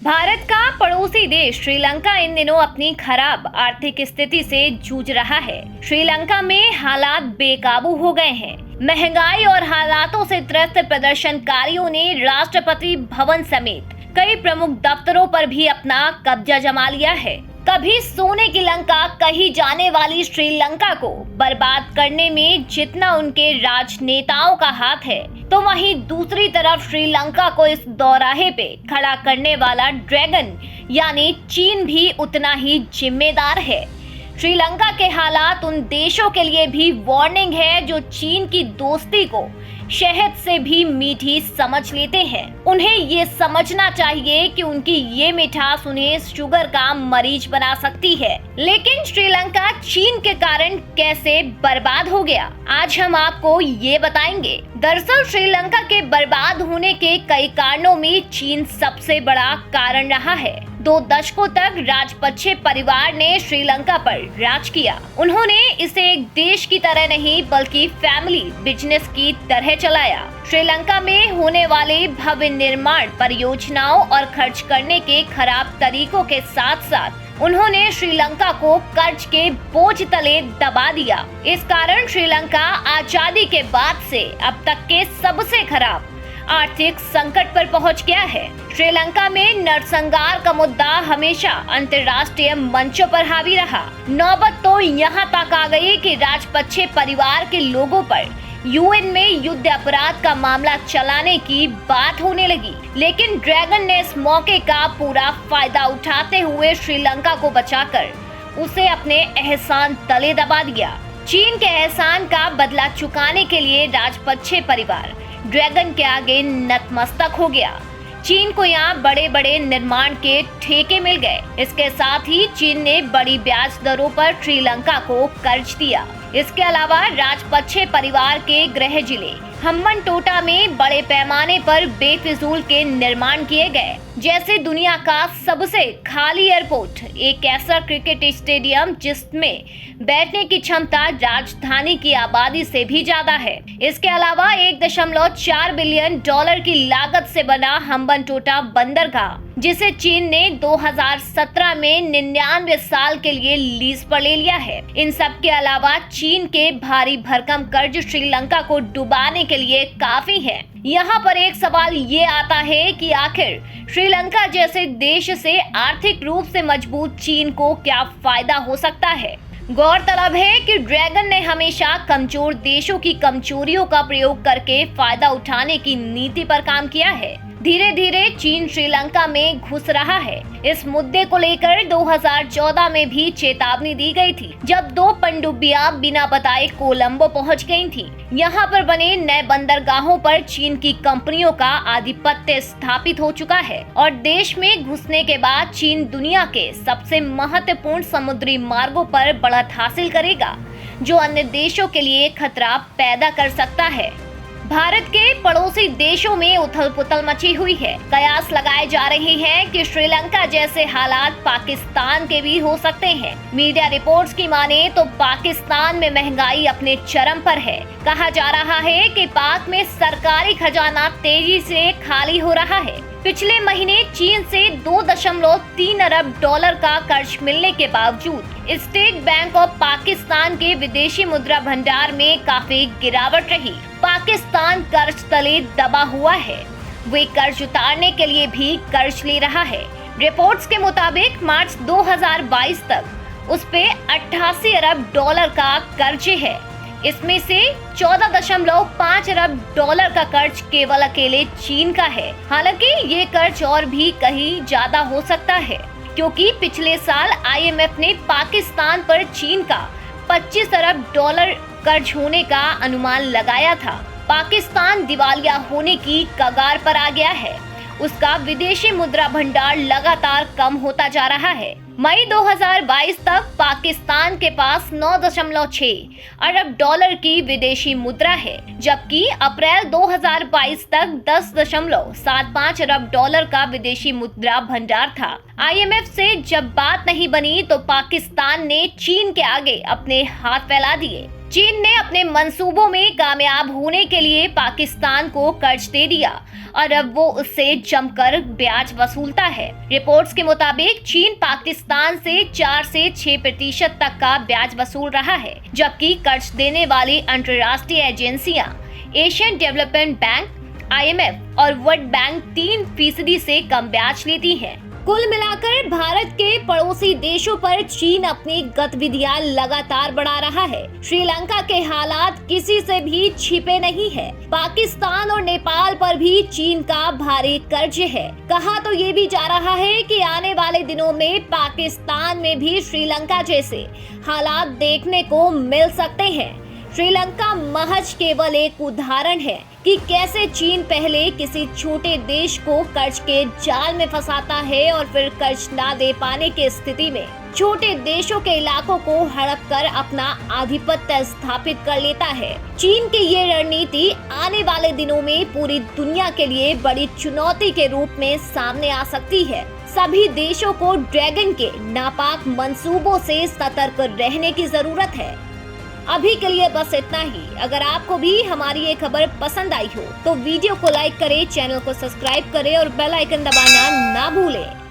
भारत का पड़ोसी देश श्रीलंका इन दिनों अपनी खराब आर्थिक स्थिति से जूझ रहा है। श्रीलंका में हालात बेकाबू हो गए हैं। महंगाई और हालातों से त्रस्त प्रदर्शनकारियों ने राष्ट्रपति भवन समेत कई प्रमुख दफ्तरों पर भी अपना कब्जा जमा लिया है। कभी सोने की लंका कही जाने वाली श्रीलंका को बर्बाद करने में जितना उनके राजनेताओं का हाथ है, तो वहीं दूसरी तरफ श्रीलंका को इस दौराहे पे खड़ा करने वाला ड्रैगन यानी चीन भी उतना ही जिम्मेदार है। श्रीलंका के हालात उन देशों के लिए भी वार्निंग है जो चीन की दोस्ती को शहद से भी मीठी समझ लेते हैं। उन्हें ये समझना चाहिए कि उनकी ये मिठास उन्हें शुगर का मरीज बना सकती है। लेकिन श्रीलंका चीन के कारण कैसे बर्बाद हो गया, आज हम आपको ये बताएंगे। दरअसल श्रीलंका के बर्बाद होने के कई कारणों में चीन सबसे बड़ा कारण रहा है। 2 दशकों तक राजपक्षे परिवार ने श्रीलंका पर राज किया। उन्होंने इसे एक देश की तरह नहीं बल्कि फैमिली बिजनेस की तरह चलाया। श्रीलंका में होने वाले भव्य निर्माण परियोजनाओं और खर्च करने के खराब तरीकों के साथ साथ उन्होंने श्रीलंका को कर्ज के बोझ तले दबा दिया। इस कारण श्रीलंका आजादी के बाद से अब तक के सबसे खराब आर्थिक संकट पर पहुंच गया है। श्रीलंका में नरसंहार का मुद्दा हमेशा अंतर्राष्ट्रीय मंचों पर हावी रहा। नौबत तो यहाँ तक आ गई कि राजपक्षे परिवार के लोगों पर यूएन में युद्ध अपराध का मामला चलाने की बात होने लगी। लेकिन ड्रैगन ने इस मौके का पूरा फायदा उठाते हुए श्रीलंका को बचाकर उसे अपने एहसान तले दबा दिया। चीन के एहसान का बदला चुकाने के लिए राजपक्षे परिवार ड्रैगन के आगे नतमस्तक हो गया। चीन को यहाँ बड़े बड़े निर्माण के ठेके मिल गए। इसके साथ ही चीन ने बड़ी ब्याज दरों पर श्रीलंका को कर्ज दिया। इसके अलावा राजपक्षे परिवार के गृह जिले हम्बनटोटा में बड़े पैमाने पर बेफिजूल के निर्माण किए गए, जैसे दुनिया का सबसे खाली एयरपोर्ट, एक ऐसा क्रिकेट स्टेडियम जिसमें बैठने की क्षमता राजधानी की आबादी से भी ज्यादा है। इसके अलावा $1.4 बिलियन की लागत से बना हम्बनटोटा बंदरगाह, जिसे चीन ने 2017 में 99 साल के लिए लीज पर ले लिया है। इन सब के अलावा चीन के भारी भरकम कर्ज श्रीलंका को डुबाने के लिए काफी है। यहाँ पर एक सवाल ये आता है कि आखिर श्रीलंका जैसे देश से आर्थिक रूप से मजबूत चीन को क्या फायदा हो सकता है। गौरतलब है कि ड्रैगन ने हमेशा कमजोर देशों की कमजोरियों का प्रयोग करके फायदा उठाने की नीति पर काम किया है। धीरे धीरे चीन श्रीलंका में घुस रहा है। इस मुद्दे को लेकर 2014 में भी चेतावनी दी गई थी, जब 2 पनडुब्बियां बिना बताए कोलंबो पहुंच गई थी। यहां पर बने नए बंदरगाहों पर चीन की कंपनियों का आधिपत्य स्थापित हो चुका है और देश में घुसने के बाद चीन दुनिया के सबसे महत्वपूर्ण समुद्री मार्गों पर बढ़त हासिल करेगा, जो अन्य देशों के लिए खतरा पैदा कर सकता है। भारत के पड़ोसी देशों में उथल पुथल मची हुई है। कयास लगाए जा रहे हैं कि श्रीलंका जैसे हालात पाकिस्तान के भी हो सकते हैं। मीडिया रिपोर्ट्स की माने तो पाकिस्तान में महंगाई अपने चरम पर है। कहा जा रहा है कि पाक में सरकारी खजाना तेजी से खाली हो रहा है। पिछले महीने चीन से $2.3 अरब का कर्ज मिलने के बावजूद स्टेट बैंक ऑफ पाकिस्तान के विदेशी मुद्रा भंडार में काफी गिरावट रही। पाकिस्तान कर्ज तले दबा हुआ है। वे कर्ज उतारने के लिए भी कर्ज ले रहा है। रिपोर्ट्स के मुताबिक मार्च 2022 तक उस पे $88 अरब का कर्ज है। इसमें से $14.5 अरब का कर्ज केवल अकेले चीन का है। हालांकि ये कर्ज और भी कहीं ज्यादा हो सकता है, क्योंकि पिछले साल IMF ने पाकिस्तान पर चीन का $25 अरब कर्ज होने का अनुमान लगाया था। पाकिस्तान दिवालिया होने की कगार पर आ गया है। उसका विदेशी मुद्रा भंडार लगातार कम होता जा रहा है। मई 2022 तक पाकिस्तान के पास $9.6 अरब की विदेशी मुद्रा है, जबकि अप्रैल 2022 तक $10.75 अरब का विदेशी मुद्रा भंडार था। IMF से जब बात नहीं बनी तो पाकिस्तान ने चीन के आगे अपने हाथ फैला दिए। चीन ने अपने मंसूबों में कामयाब होने के लिए पाकिस्तान को कर्ज दे दिया और अब वो उससे जमकर ब्याज वसूलता है। रिपोर्ट्स के मुताबिक चीन पाकिस्तान से 4 से 6% तक का ब्याज वसूल रहा है, जबकि कर्ज देने वाली अंतर्राष्ट्रीय एजेंसियां एशियन डेवलपमेंट बैंक, IMF और वर्ल्ड बैंक 3% से कम ब्याज लेती हैं। कुल मिलाकर भारत के पड़ोसी देशों पर चीन अपनी गतिविधियां लगातार बढ़ा रहा है। श्रीलंका के हालात किसी से भी छिपे नहीं है। पाकिस्तान और नेपाल पर भी चीन का भारी कर्ज है। कहा तो ये भी जा रहा है कि आने वाले दिनों में पाकिस्तान में भी श्रीलंका जैसे हालात देखने को मिल सकते हैं। श्रीलंका महज केवल एक उदाहरण है कि कैसे चीन पहले किसी छोटे देश को कर्ज के जाल में फंसाता है और फिर कर्ज ना दे पाने की स्थिति में छोटे देशों के इलाकों को हड़प कर अपना आधिपत्य स्थापित कर लेता है। चीन की ये रणनीति आने वाले दिनों में पूरी दुनिया के लिए बड़ी चुनौती के रूप में सामने आ सकती है। सभी देशों को ड्रैगन के नापाक मंसूबों से सतर्क रहने की जरूरत है। अभी के लिए बस इतना ही। अगर आपको भी हमारी ये खबर पसंद आई हो तो वीडियो को लाइक करें, चैनल को सब्सक्राइब करें और बेल आइकन दबाना ना भूलें।